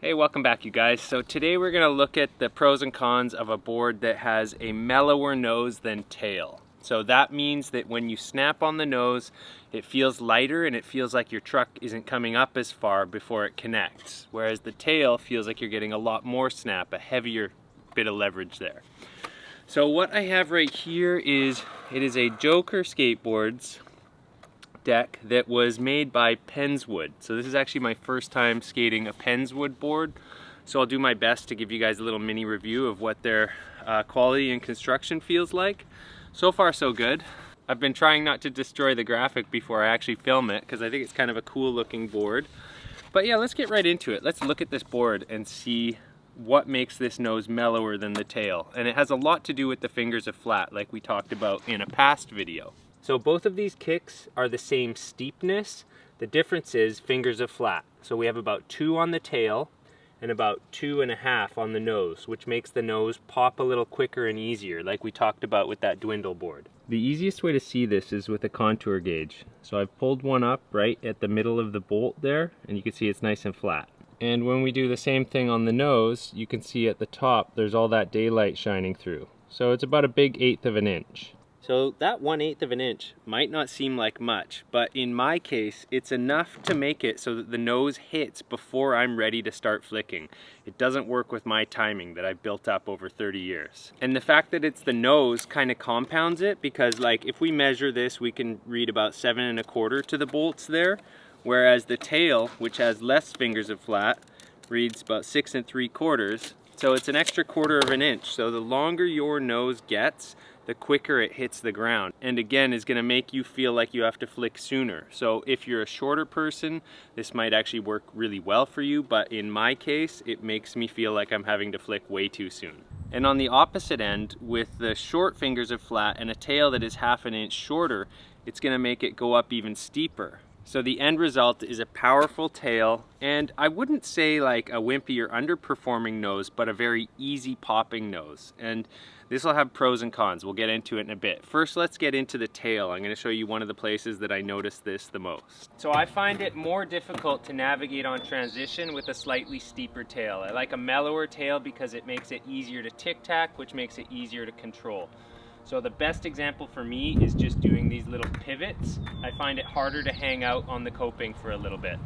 Hey, welcome back you guys. So today we're going to look at the pros and cons of a board that has a mellower nose than tail. So that means that when you snap on the nose, it feels lighter and it feels like your truck isn't coming up as far before it connects. Whereas the tail feels like you're getting a lot more snap, a heavier bit of leverage there. So what I have right here is, it is a Joker Skateboards deck that was made by Penswood. So this is actually my first time skating a Penswood board. So I'll do my best to give you guys a little mini review of what their quality and construction feels like. So far so good. I've been trying not to destroy the graphic before I actually film it because I think it's kind of a cool looking board. But yeah, let's get right into it. Let's look at this board and see what makes this nose mellower than the tail. And it has a lot to do with the fingers of flat like we talked about in a past video. So both of these kicks are the same steepness. The difference is fingers of flat. So we have about 2 on the tail and about 2.5 on the nose, which makes the nose pop a little quicker and easier, like we talked about with that dwindle board. The easiest way to see this is with a contour gauge. So I've pulled one up right at the middle of the bolt there, and you can see it's nice and flat. And when we do the same thing on the nose, you can see at the top there's all that daylight shining through. So it's about a big 1/8 of an inch. So that 1/8 of an inch might not seem like much, but in my case, it's enough to make it so that the nose hits before I'm ready to start flicking. It doesn't work with my timing that I've built up over 30 years. And the fact that it's the nose kind of compounds it, because like if we measure this, we can read about 7.25 to the bolts there, whereas the tail, which has less fingers of flat, reads about 6.75. So it's an extra 1/4 of an inch. So the longer your nose gets, the quicker it hits the ground. And again, is gonna make you feel like you have to flick sooner. So if you're a shorter person, this might actually work really well for you, but in my case, it makes me feel like I'm having to flick way too soon. And on the opposite end, with the short fingers of flat and a tail that is 1/2 an inch shorter, it's gonna make it go up even steeper. So the end result is a powerful tail, and I wouldn't say like a wimpy or underperforming nose, but a very easy popping nose. And this will have pros and cons. We'll get into it in a bit. First, let's get into the tail. I'm gonna show you one of the places that I noticed this the most. So I find it more difficult to navigate on transition with a slightly steeper tail. I like a mellower tail because it makes it easier to tic-tac, which makes it easier to control. So the best example for me is just doing these little pivots. I find it harder to hang out on the coping for a little bit.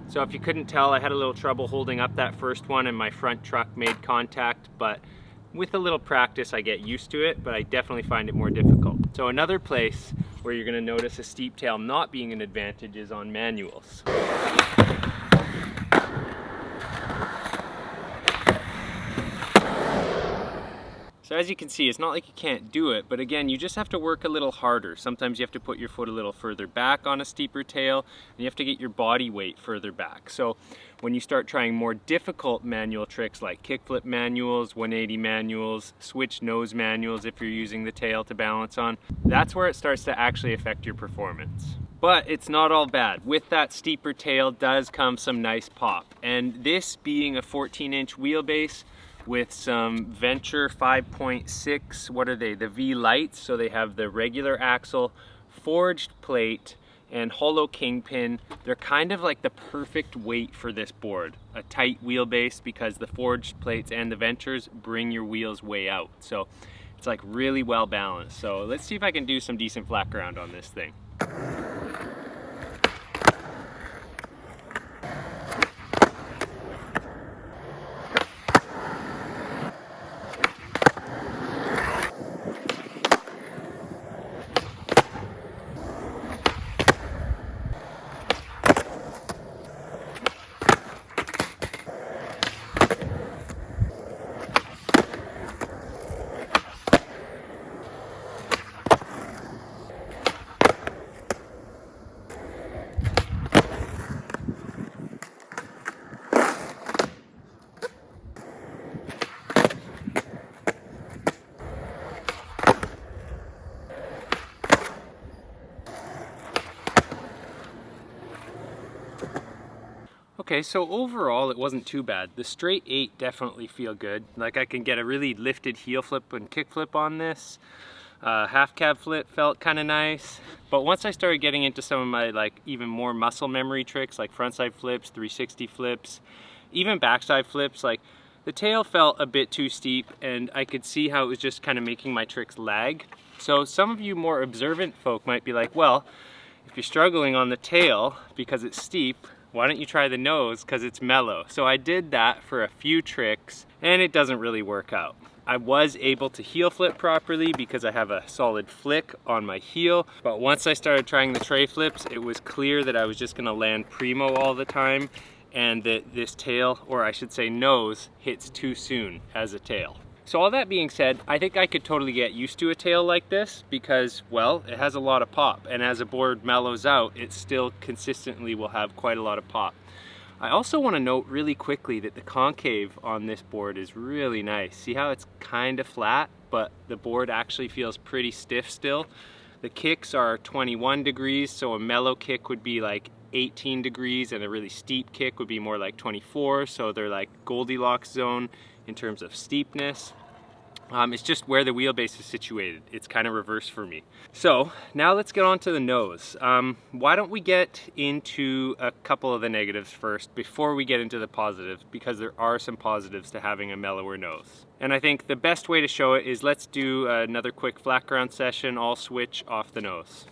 So if you couldn't tell, I had a little trouble holding up that first one and my front truck made contact, but with a little practice I get used to it, but I definitely find it more difficult. So another place where you're going to notice a steep tail not being an advantage is on manuals. So as you can see, it's not like you can't do it, but again, you just have to work a little harder. Sometimes you have to put your foot a little further back on a steeper tail, and you have to get your body weight further back. So when you start trying more difficult manual tricks like kickflip manuals, 180 manuals, switch nose manuals if you're using the tail to balance on, that's where it starts to actually affect your performance. But it's not all bad. With that steeper tail does come some nice pop. And this being a 14-inch wheelbase, with some Venture 5.6, what are they? The V lights, so they have the regular axle, forged plate, and hollow kingpin. They're kind of like the perfect weight for this board. A tight wheelbase because the forged plates and the Ventures bring your wheels way out. So it's like really well balanced. So let's see if I can do some decent flat ground on this thing. Okay, so overall it wasn't too bad. The straight 8 definitely feel good. Like I can get a really lifted heel flip and kick flip on this. Half cab flip felt kind of nice. But once I started getting into some of my like even more muscle memory tricks like frontside flips, 360 flips, even backside flips, like the tail felt a bit too steep and I could see how it was just kind of making my tricks lag. So some of you more observant folk might be like, well, if you're struggling on the tail because it's steep, why don't you try the nose because it's mellow? So I did that for a few tricks and it doesn't really work out. I was able to heel flip properly because I have a solid flick on my heel, but once I started trying the tray flips, it was clear that I was just gonna land primo all the time and that this tail, or I should say nose, hits too soon as a tail. So all that being said, I think I could totally get used to a tail like this because, well, it has a lot of pop, and as a board mellows out, it still consistently will have quite a lot of pop. I also want to note really quickly that the concave on this board is really nice. See how it's kind of flat, but the board actually feels pretty stiff still. The kicks are 21 degrees, so a mellow kick would be like 18 degrees and a really steep kick would be more like 24, so they're like Goldilocks zone in terms of steepness. It's just where the wheelbase is situated. It's kind of reversed for me. So now let's get on to the nose. Why don't we get into a couple of the negatives first before we get into the positives, because there are some positives to having a mellower nose. And I think the best way to show it is let's do another quick flat ground session. I'll switch off the nose.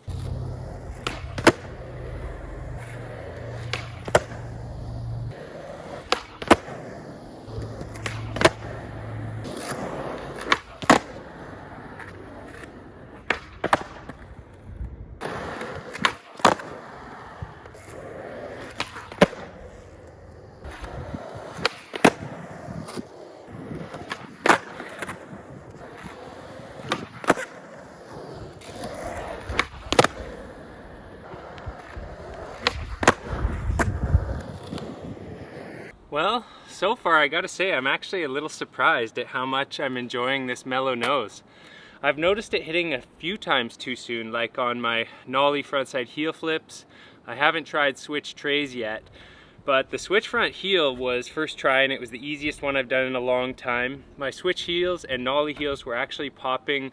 Well, so far I gotta say I'm actually a little surprised at how much I'm enjoying this mellow nose. I've noticed it hitting a few times too soon, like on my nollie frontside heel flips. I haven't tried switch trays yet, but the switch front heel was first try and it was the easiest one I've done in a long time. My switch heels and nollie heels were actually popping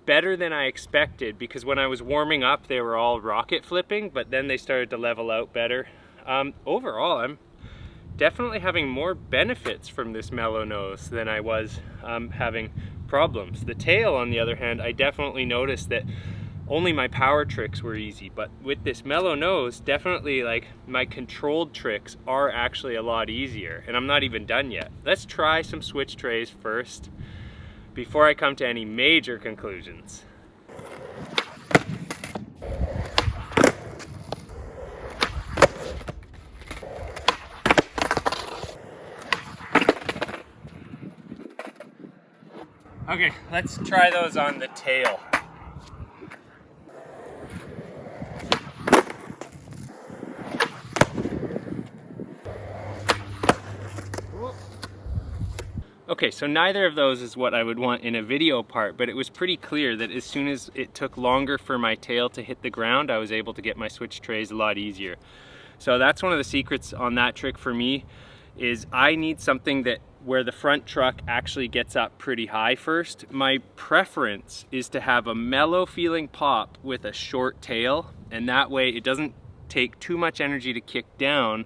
better than I expected because when I was warming up they were all rocket flipping, but then they started to level out better. Overall, I'm definitely having more benefits from this mellow nose than I was having problems. The tail, on the other hand, I definitely noticed that only my power tricks were easy, but with this mellow nose, definitely like my controlled tricks are actually a lot easier, and I'm not even done yet. Let's try some switch trays first before I come to any major conclusions. Okay, let's try those on the tail. Okay, so neither of those is what I would want in a video part, but it was pretty clear that as soon as it took longer for my tail to hit the ground, I was able to get my switch trays a lot easier. So that's one of the secrets on that trick for me, is I need something that where the front truck actually gets up pretty high first. My preference is to have a mellow feeling pop with a short tail, and that way it doesn't take too much energy to kick down,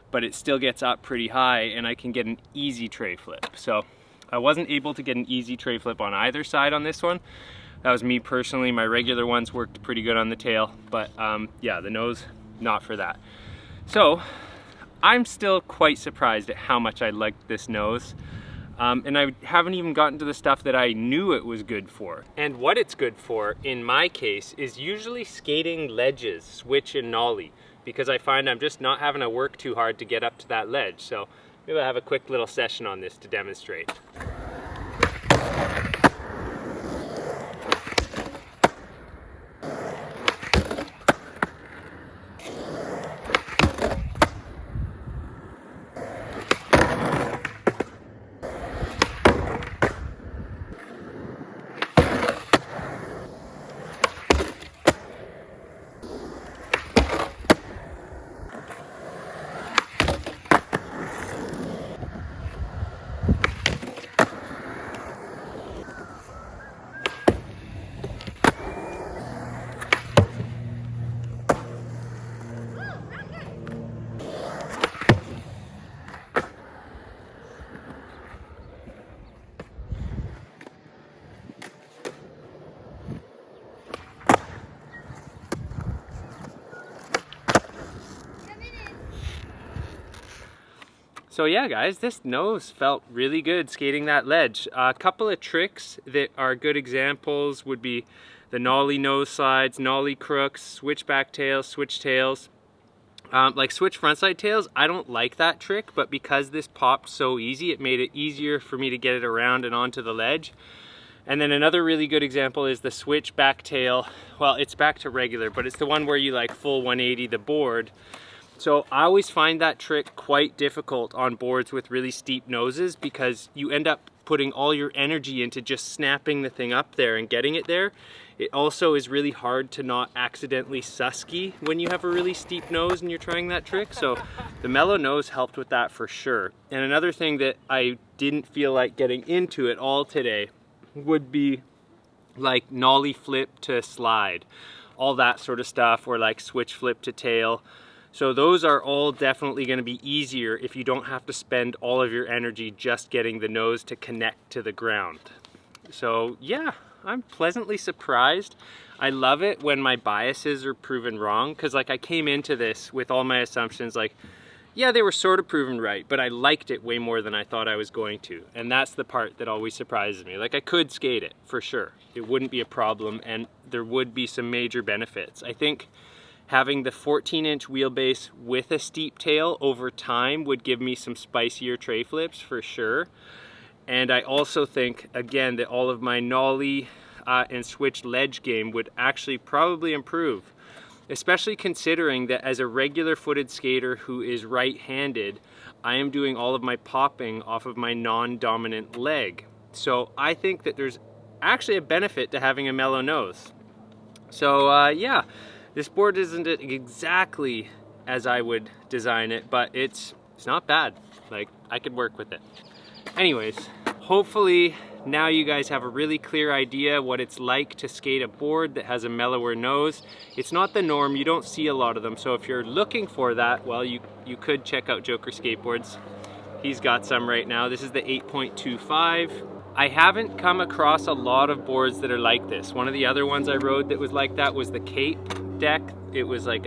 but it still gets up pretty high and I can get an easy tray flip. So I wasn't able to get an easy tray flip on either side on this one. That was me personally. My regular ones worked pretty good on the tail, but yeah, the nose, not for that. So I'm still quite surprised at how much I liked this nose. And I haven't even gotten to the stuff that I knew it was good for. And what it's good for, in my case, is usually skating ledges, switch and nollie, because I find I'm just not having to work too hard to get up to that ledge. So maybe I'll have a quick little session on this to demonstrate. So yeah guys, this nose felt really good skating that ledge. A couple of tricks that are good examples would be the nollie nose slides, nollie crooks, switch back tails, switch tails. Like switch frontside tails, I don't like that trick, but because this popped so easy, it made it easier for me to get it around and onto the ledge. And then another really good example is the switch back tail. Well, it's back to regular, but it's the one where you like full 180 the board. So I always find that trick quite difficult on boards with really steep noses because you end up putting all your energy into just snapping the thing up there and getting it there. It also is really hard to not accidentally susky when you have a really steep nose and you're trying that trick. So the Mellow Nose helped with that for sure. And another thing that I didn't feel like getting into at all today would be like nollie flip to slide, all that sort of stuff, or like switch flip to tail. So those are all definitely going to be easier if you don't have to spend all of your energy just getting the nose to connect to the ground. So yeah, I'm pleasantly surprised. I love it when my biases are proven wrong, because like I came into this with all my assumptions like, yeah, they were sort of proven right, but I liked it way more than I thought I was going to. And that's the part that always surprises me. Like I could skate it for sure. It wouldn't be a problem and there would be some major benefits. I think having the 14-inch wheelbase with a steep tail over time would give me some spicier tray flips for sure. And I also think, again, that all of my nollie and switch ledge game would actually probably improve, especially considering that as a regular footed skater who is right-handed, I am doing all of my popping off of my non-dominant leg. So I think that there's actually a benefit to having a mellow nose. So yeah, this board isn't exactly as I would design it, but it's not bad. Like, I could work with it. Anyways, hopefully now you guys have a really clear idea what it's like to skate a board that has a mellower nose. It's not the norm, you don't see a lot of them, so if you're looking for that, well, you could check out Joker Skateboards. He's got some right now. This is the 8.25. I haven't come across a lot of boards that are like this. One of the other ones I rode that was like that was the Cape deck. It was like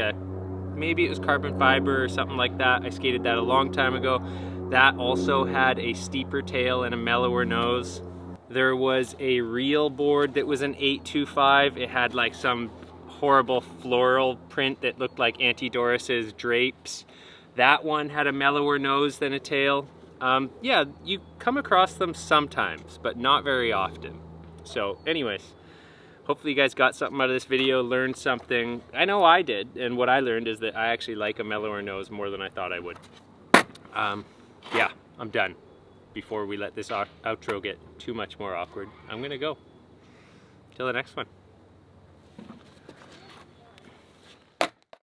maybe it was carbon fiber or something like that. I skated that a long time ago. That also had a steeper tail and a mellower nose. There was a real board that was an 825. It had like some horrible floral print that looked like Auntie Doris's drapes. That one had a mellower nose than a tail. Yeah, you come across them sometimes, but not very often. So anyways, hopefully you guys got something out of this video, learned something. I know I did, and what I learned is that I actually like a mellower nose more than I thought I would. Yeah, I'm done. Before we let this outro get too much more awkward, I'm gonna go. Till the next one.